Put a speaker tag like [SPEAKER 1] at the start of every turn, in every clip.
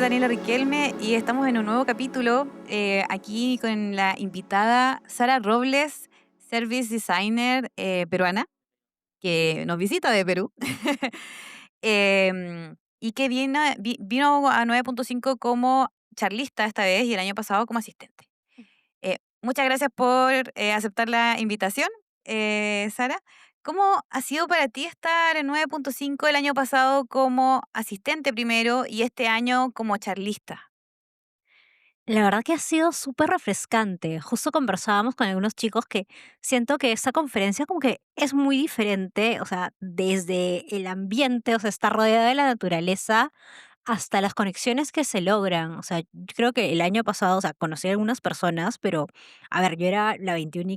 [SPEAKER 1] Daniela Riquelme y estamos en un nuevo capítulo aquí con la invitada Sara Robles, Service Designer peruana, que nos visita de Perú y que vino a 9.5 como charlista esta vez y el año pasado como asistente. Muchas gracias por aceptar la invitación, Sara. ¿Cómo ha sido para ti estar en 9.5 el año pasado como asistente primero y este año como charlista?
[SPEAKER 2] La verdad que ha sido súper refrescante. Justo conversábamos con algunos chicos que siento que esta conferencia como que es muy diferente, o sea, desde el ambiente, o sea, estar rodeada de la naturaleza hasta las conexiones que se logran. O sea, yo creo que el año pasado, o sea, conocí a algunas personas, pero a ver, yo era la 21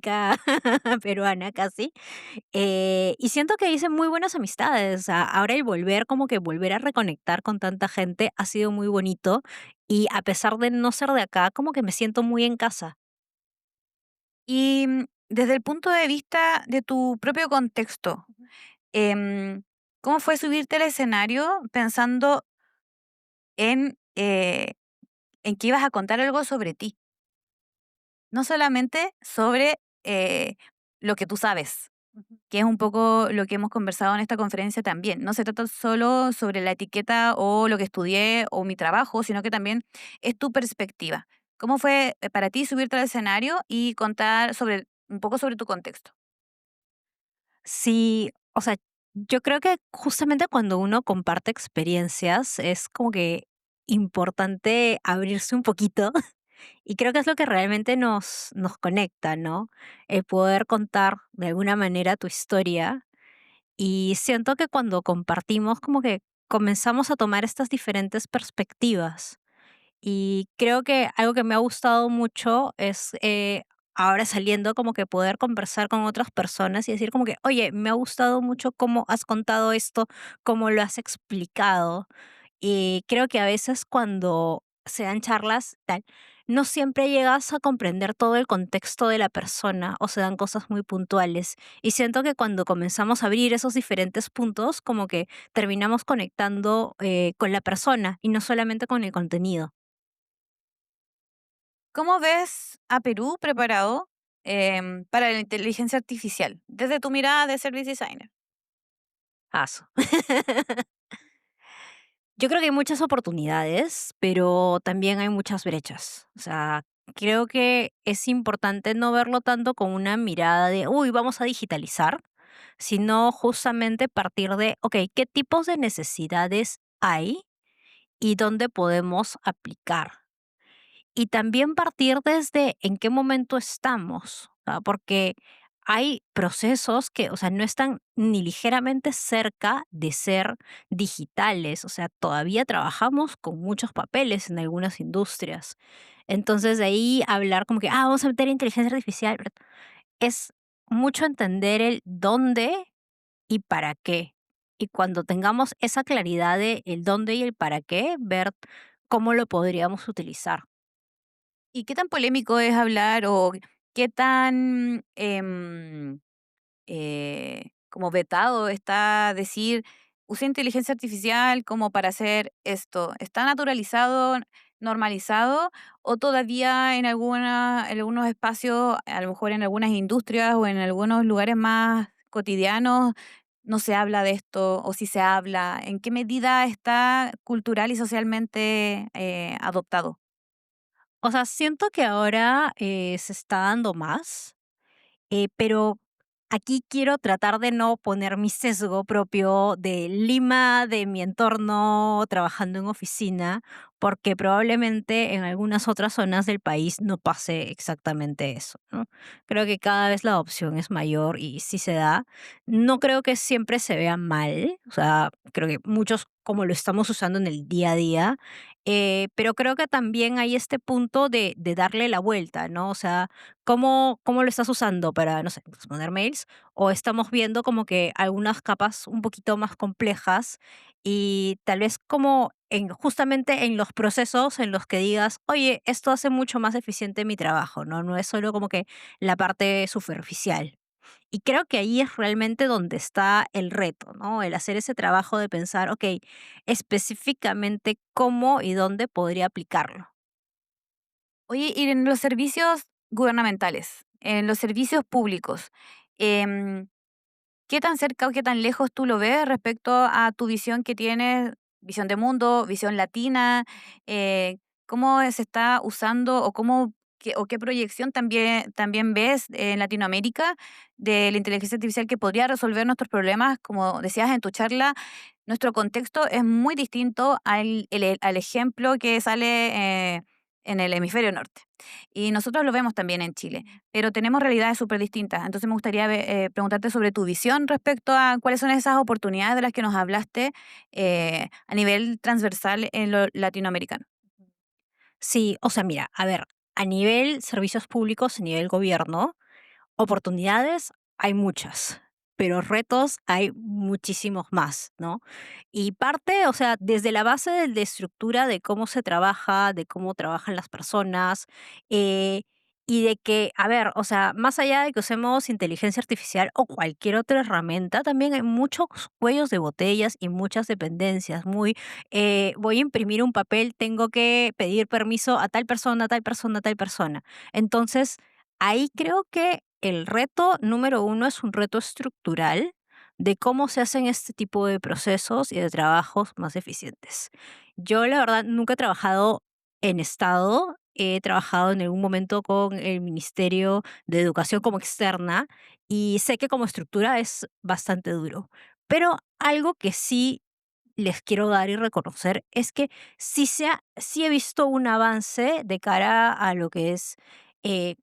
[SPEAKER 2] peruana casi, y siento que hice muy buenas amistades. O sea, ahora el volver, como que volver a reconectar con tanta gente ha sido muy bonito. Y a pesar de no ser de acá, como que me siento muy en casa.
[SPEAKER 1] Y desde el punto de vista de tu propio contexto, em, ¿cómo fue subirte al escenario pensando en que ibas a contar algo sobre ti? No solamente sobre lo que tú sabes, que es un poco lo que hemos conversado en esta conferencia también. No se trata solo sobre la etiqueta o lo que estudié o mi trabajo, sino que también es tu perspectiva. ¿Cómo fue para ti subirte al escenario y contar sobre un poco sobre tu contexto?
[SPEAKER 2] Sí, o sea, yo creo que justamente cuando uno comparte experiencias es como que importante abrirse un poquito y creo que es lo que realmente nos conecta, ¿no? El poder contar de alguna manera tu historia. Y siento que cuando compartimos, como que comenzamos a tomar estas diferentes perspectivas. Y creo que algo que me ha gustado mucho es ahora saliendo como que poder conversar con otras personas y decir como que, oye, me ha gustado mucho cómo has contado esto, cómo lo has explicado. Y creo que a veces cuando se dan charlas, tal, no siempre llegas a comprender todo el contexto de la persona o se dan cosas muy puntuales. Y siento que cuando comenzamos a abrir esos diferentes puntos, como que terminamos conectando con la persona y no solamente con el contenido.
[SPEAKER 1] ¿Cómo ves a Perú preparado para la inteligencia artificial desde tu mirada de service designer?
[SPEAKER 2] Paso. Yo creo que hay muchas oportunidades, pero también hay muchas brechas. O sea, creo que es importante no verlo tanto con una mirada de, uy, vamos a digitalizar, sino justamente partir de, ok, ¿qué tipos de necesidades hay y dónde podemos aplicar? Y también partir desde en qué momento estamos, porque hay procesos que, o sea, no están ni ligeramente cerca de ser digitales, o sea, todavía trabajamos con muchos papeles en algunas industrias. Entonces, de ahí hablar como que, vamos a meter inteligencia artificial, es mucho entender el dónde y para qué. Y cuando tengamos esa claridad de el dónde y el para qué, ver cómo lo podríamos utilizar.
[SPEAKER 1] ¿Y qué tan polémico es hablar o qué tan como vetado está decir, use inteligencia artificial como para hacer esto? ¿Está naturalizado, normalizado o todavía en algunos espacios, a lo mejor en algunas industrias o en algunos lugares más cotidianos, no se habla de esto o si se habla? ¿En qué medida está cultural y socialmente adoptado?
[SPEAKER 2] O sea, siento que ahora, se está dando más, pero aquí quiero tratar de no poner mi sesgo propio de Lima, de mi entorno, trabajando en oficina, porque probablemente en algunas otras zonas del país no pase exactamente eso, ¿no? Creo que cada vez la adopción es mayor y sí se da. No creo que siempre se vea mal, o sea, creo que muchos como lo estamos usando en el día a día, pero creo que también hay este punto de darle la vuelta, ¿no? O sea, ¿cómo lo estás usando para, no sé, responder mails? ¿O estamos viendo como que algunas capas un poquito más complejas y tal vez como justamente en los procesos en los que digas, oye, esto hace mucho más eficiente mi trabajo, ¿no? No es solo como que la parte superficial. Y creo que ahí es realmente donde está el reto, ¿no? El hacer ese trabajo de pensar, okey, específicamente cómo y dónde podría aplicarlo.
[SPEAKER 1] Oye, y en los servicios gubernamentales, en los servicios públicos, em, ¿qué tan cerca o qué tan lejos tú lo ves respecto a tu visión que tienes, visión de mundo, visión latina? ¿Cómo se está usando o qué proyección también ves en Latinoamérica de la inteligencia artificial que podría resolver nuestros problemas? Como decías en tu charla, nuestro contexto es muy distinto al ejemplo que sale en el hemisferio norte. Y nosotros lo vemos también en Chile, pero tenemos realidades súper distintas. Entonces me gustaría preguntarte sobre tu visión respecto a cuáles son esas oportunidades de las que nos hablaste a nivel transversal en lo latinoamericano.
[SPEAKER 2] Sí, o sea, mira, a ver, a nivel servicios públicos, a nivel gobierno, oportunidades hay muchas, pero retos hay muchísimos más, ¿no? Y parte, o sea, desde la base de estructura de cómo se trabaja, de cómo trabajan las personas, eh, y de que, a ver, o sea, más allá de que usemos inteligencia artificial o cualquier otra herramienta, también hay muchos cuellos de botellas y muchas dependencias. Muy, voy a imprimir un papel, tengo que pedir permiso a tal persona, a tal persona, a tal persona. Entonces, ahí creo que el reto número uno es un reto estructural de cómo se hacen este tipo de procesos y de trabajos más eficientes. Yo, la verdad, nunca he trabajado en Estado, he trabajado en algún momento con el Ministerio de Educación como externa y sé que como estructura es bastante duro. Pero algo que sí les quiero dar y reconocer es que sí he visto un avance de cara a lo que es eh,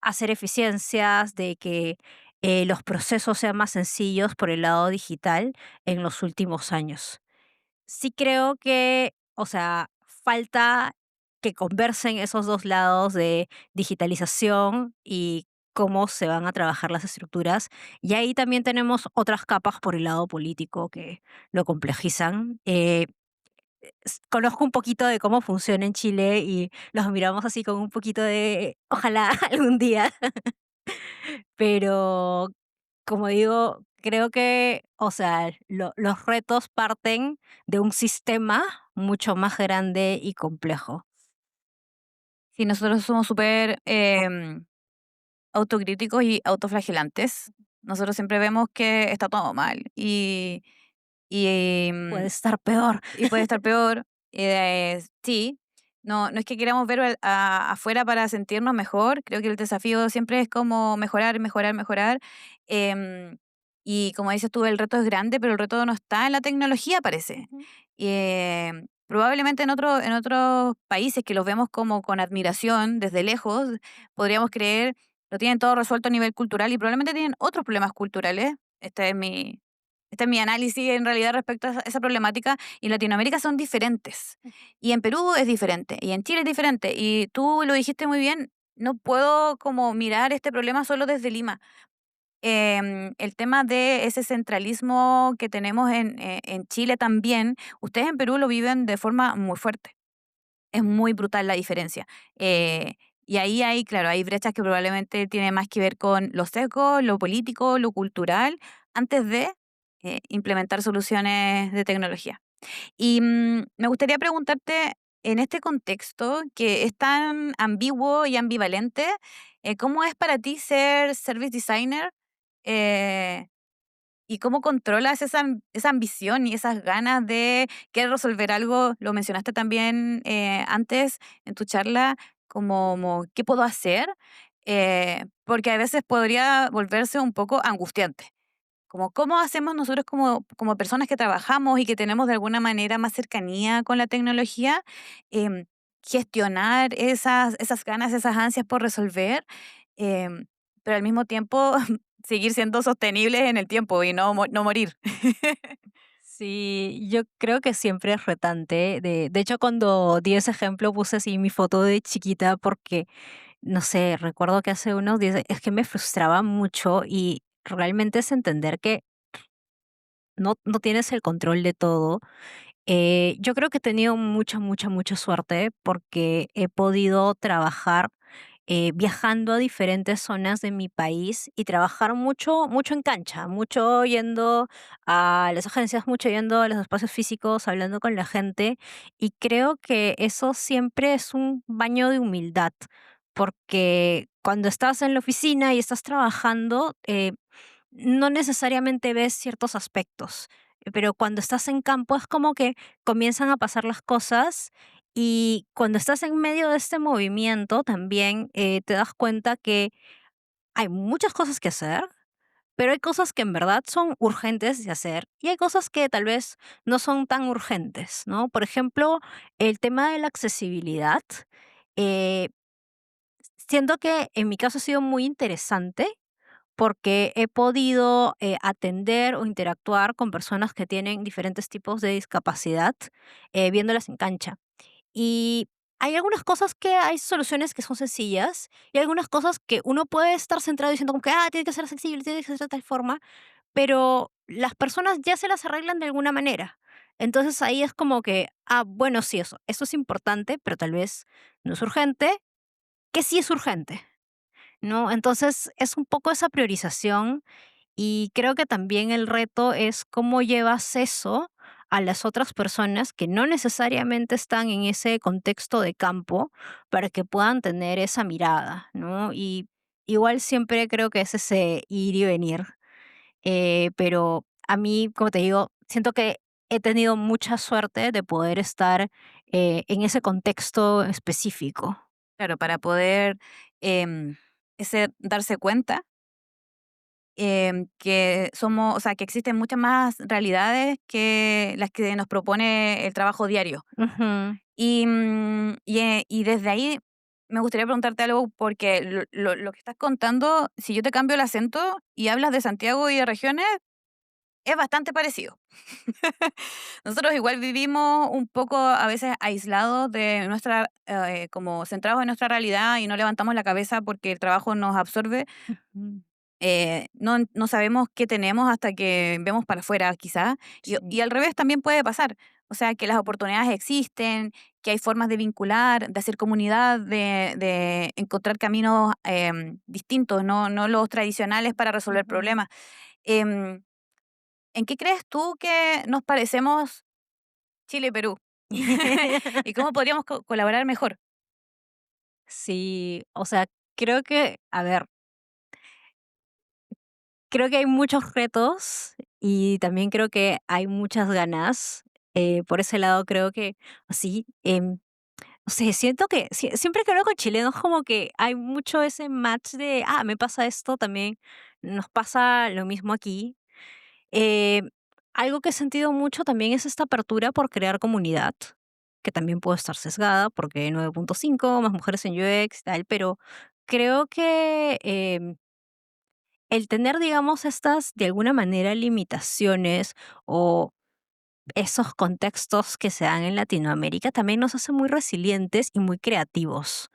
[SPEAKER 2] hacer eficiencias, de que los procesos sean más sencillos por el lado digital en los últimos años. Sí creo que, o sea, falta que conversen esos dos lados de digitalización y cómo se van a trabajar las estructuras. Y ahí también tenemos otras capas por el lado político que lo complejizan. Conozco un poquito de cómo funciona en Chile y los miramos así con un poquito de, ojalá algún día, pero como digo, creo que, o sea, los retos parten de un sistema mucho más grande y complejo.
[SPEAKER 1] Sí, nosotros somos súper autocríticos y autoflagelantes. Nosotros siempre vemos que está todo mal y,
[SPEAKER 2] Puede estar peor.
[SPEAKER 1] y puede estar peor. Sí, no es que queramos ver afuera para sentirnos mejor. Creo que el desafío siempre es como mejorar, mejorar, mejorar. em, y como dices tú, el reto es grande, pero el reto no está en la tecnología, parece.
[SPEAKER 2] Ujú.
[SPEAKER 1] Probablemente en otros países que los vemos como con admiración desde lejos, podríamos creer lo tienen todo resuelto a nivel cultural y probablemente tienen otros problemas culturales. Este es mi análisis en realidad respecto a esa problemática. Y en Latinoamérica son diferentes. Y en Perú es diferente. Y en Chile es diferente. Y tú lo dijiste muy bien. No puedo como mirar este problema solo desde Lima. El tema de ese centralismo que tenemos en Chile también, ustedes en Perú lo viven de forma muy fuerte. Es muy brutal la diferencia. Y ahí hay, claro, hay brechas que probablemente tienen más que ver con los sesgos, lo político, lo cultural, antes de implementar soluciones de tecnología. Y me gustaría preguntarte, en este contexto que es tan ambiguo y ambivalente, ¿cómo es para ti ser service designer? Eh, ¿Y cómo controlas esa ambición y esas ganas de querer resolver algo? Lo mencionaste también antes en tu charla, como, ¿qué puedo hacer? Porque a veces podría volverse un poco angustiante. Como, ¿cómo hacemos nosotros como personas que trabajamos y que tenemos de alguna manera más cercanía con la tecnología, em, gestionar esas ganas, esas ansias por resolver, em, pero al mismo tiempo seguir siendo sostenibles en el tiempo y no morir?
[SPEAKER 2] Sí, yo creo que siempre es retante. De hecho, cuando di ese ejemplo puse así mi foto de chiquita porque, no sé, recuerdo que hace unos días es que me frustraba mucho y realmente es entender que no tienes el control de todo. Yo creo que he tenido mucha, mucha, mucha suerte porque he podido trabajar viajando a diferentes zonas de mi país y trabajar mucho, mucho en cancha, mucho yendo a las agencias, mucho yendo a los espacios físicos, hablando con la gente. Y creo que eso siempre es un baño de humildad, porque cuando estás en la oficina y estás trabajando, no necesariamente ves ciertos aspectos, pero cuando estás en campo es como que comienzan a pasar las cosas y cuando estás en medio de este movimiento también te das cuenta que hay muchas cosas que hacer, pero hay cosas que en verdad son urgentes de hacer y hay cosas que tal vez no son tan urgentes, ¿no? Por ejemplo, el tema de la accesibilidad. eh, Siento que en mi caso ha sido muy interesante porque he podido, atender o interactuar con personas que tienen diferentes tipos de discapacidad, viéndolas en cancha. Y hay algunas cosas que hay soluciones que son sencillas, y algunas cosas que uno puede estar centrado diciendo como que: "Ah, tiene que ser accesible, tiene que ser de tal forma", pero las personas ya se las arreglan de alguna manera. Entonces, ahí es como que, bueno, sí, eso es importante, pero tal vez no es urgente, que sí es urgente, ¿no? Entonces, es un poco esa priorización y creo que también el reto es cómo llevas eso a las otras personas que no necesariamente están en ese contexto de campo para que puedan tener esa mirada, ¿no? Y igual siempre creo que es ese ir y venir, pero a mí, como te digo, siento que he tenido mucha suerte de poder estar en ese contexto específico.
[SPEAKER 1] Claro, para poder, em, darse cuenta, que somos o sea, que existen muchas más realidades que las que nos propone el trabajo diario.
[SPEAKER 2] Ujú,
[SPEAKER 1] Y desde ahí me gustaría preguntarte algo, porque lo que estás contando, si yo te cambio el acento y hablas de Santiago y de regiones, es bastante parecido. Nosotros igual vivimos un poco a veces aislados de nuestra, como centrados en nuestra realidad y no levantamos la cabeza porque el trabajo nos absorbe.
[SPEAKER 2] ujú,
[SPEAKER 1] No sabemos qué tenemos hasta que vemos para afuera, quizás, y
[SPEAKER 2] sí.
[SPEAKER 1] al revés también puede pasar. O sea, que las oportunidades existen, que hay formas de vincular, de hacer comunidad, de encontrar caminos, distintos, no los tradicionales para resolver
[SPEAKER 2] Ujú.
[SPEAKER 1] problemas. Em, ¿En qué crees tú que nos parecemos Chile y Perú? ¿Y cómo podríamos colaborar mejor?
[SPEAKER 2] Sí, o sea, creo que, a ver, creo que hay muchos retos y también creo que hay muchas ganas. Por ese lado creo que sí, no sé, siento que siempre que hablo con chilenos como que hay mucho ese match de, me pasa esto, también nos pasa lo mismo aquí. Eh, Algo que he sentido mucho también es esta apertura por crear comunidad, que también puede estar sesgada porque 9.5 más mujeres en UX, tal, pero creo que el tener, digamos, estas de alguna manera limitaciones o esos contextos que se dan en Latinoamérica también nos hace muy resilientes y muy creativos.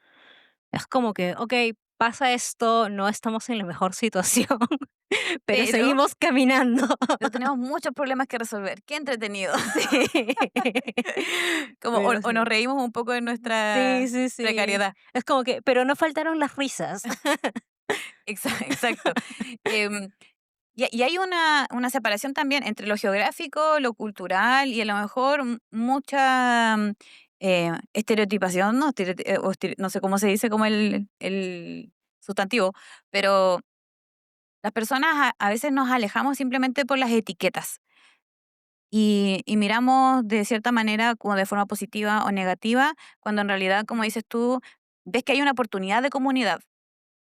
[SPEAKER 2] Es como que, ok, pasa esto, no estamos en la mejor situación, pero
[SPEAKER 1] Pero
[SPEAKER 2] seguimos caminando.
[SPEAKER 1] pero tenemos muchos problemas que resolver. Qué entretenido.
[SPEAKER 2] Sí.
[SPEAKER 1] Como,
[SPEAKER 2] Pero
[SPEAKER 1] o nos
[SPEAKER 2] sí.
[SPEAKER 1] reímos un poco de
[SPEAKER 2] Sí,
[SPEAKER 1] nuestra
[SPEAKER 2] sí, sí.
[SPEAKER 1] precariedad.
[SPEAKER 2] Es como que, pero no faltaron las risas.
[SPEAKER 1] Exacto. Em, y hay una separación también entre lo geográfico, lo cultural y a lo mejor mucha estereotipación, ¿no? No sé cómo se dice como el sustantivo, pero las personas a veces nos alejamos simplemente por las etiquetas y miramos de cierta manera como de forma positiva o negativa, cuando en realidad, como dices tú, ves que hay una oportunidad de comunidad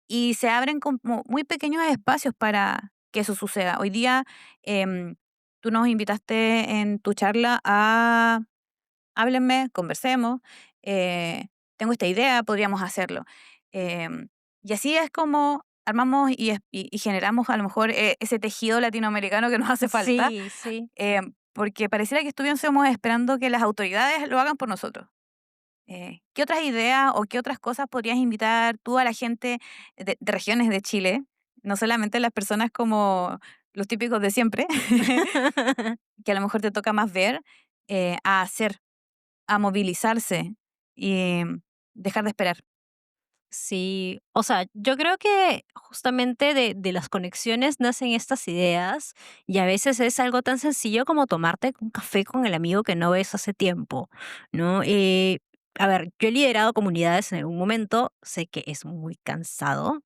[SPEAKER 1] y se abren como muy pequeños espacios para que eso suceda. Hoy día, tú nos invitaste en tu charla a háblenme, conversemos, eh, tengo esta idea, podríamos hacerlo. Y así es como armamos y generamos a lo mejor ese tejido latinoamericano que nos hace falta,
[SPEAKER 2] Sí, sí.
[SPEAKER 1] porque pareciera que estuviésemos esperando que las autoridades lo hagan por nosotros. ¿Qué otras ideas o qué otras cosas podrías invitar tú a la gente de regiones de Chile? No solamente las personas como los típicos de siempre, que a lo mejor te toca más ver, a hacer, a movilizarse y dejar de esperar.
[SPEAKER 2] Sí, o sea, yo creo que justamente de las conexiones nacen estas ideas y a veces es algo tan sencillo como tomarte un café con el amigo que no ves hace tiempo, ¿no? A ver, yo he liderado comunidades en algún momento, sé que es muy cansado,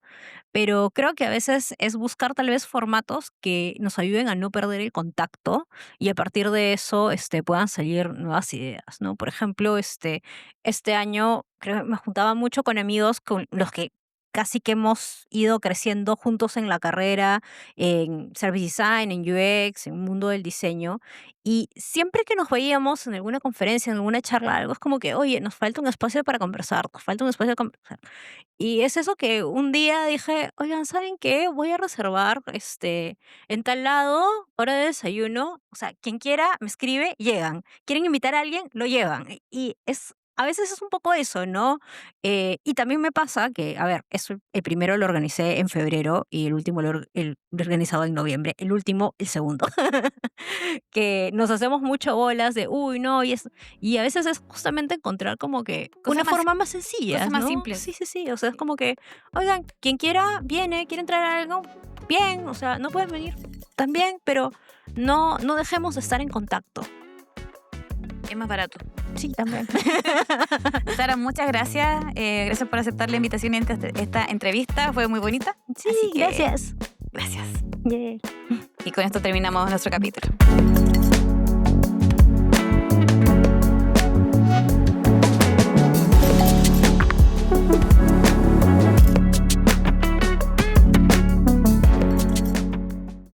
[SPEAKER 2] pero creo que a veces es buscar tal vez formatos que nos ayuden a no perder el contacto y a partir de eso puedan salir nuevas ideas, ¿no? Por ejemplo, este año creo que me juntaba mucho con amigos con los que casi que hemos ido creciendo juntos en la carrera, en Service Design, en UX, en el mundo del diseño. Y siempre que nos veíamos en alguna conferencia, en alguna charla, algo es como que, oye, nos falta un espacio para conversar, nos falta un espacio para conversar. Y es eso que un día dije: "Oigan, ¿saben qué? Voy a reservar, en tal lado, hora de desayuno, o sea, quien quiera me escribe, llegan. ¿Quieren invitar a alguien? Lo llevan". Y es a veces es un poco eso, ¿no? Y también me pasa que, a ver, eso el primero lo organicé en febrero y el último lo he organizado en noviembre, el último, el segundo. Que nos hacemos mucho bolas de: "Uy, no", y a veces es justamente encontrar como que
[SPEAKER 1] Cosas
[SPEAKER 2] una
[SPEAKER 1] más,
[SPEAKER 2] forma más
[SPEAKER 1] cosas
[SPEAKER 2] sencilla,
[SPEAKER 1] más
[SPEAKER 2] ¿no?
[SPEAKER 1] simples.
[SPEAKER 2] Sí, sí, sí, o sea, es como que, oigan, quien quiera viene, quiere entrar a algo, bien, o sea, no pueden venir, también, pero no dejemos de estar en contacto.
[SPEAKER 1] Es más barato.
[SPEAKER 2] Sí, también.
[SPEAKER 1] Sara, muchas gracias. Gracias por aceptar la invitación en esta entrevista. Fue muy bonita.
[SPEAKER 2] Sí,
[SPEAKER 1] Así que
[SPEAKER 2] gracias.
[SPEAKER 1] gracias.
[SPEAKER 2] Yeah.
[SPEAKER 1] Y con esto terminamos nuestro capítulo.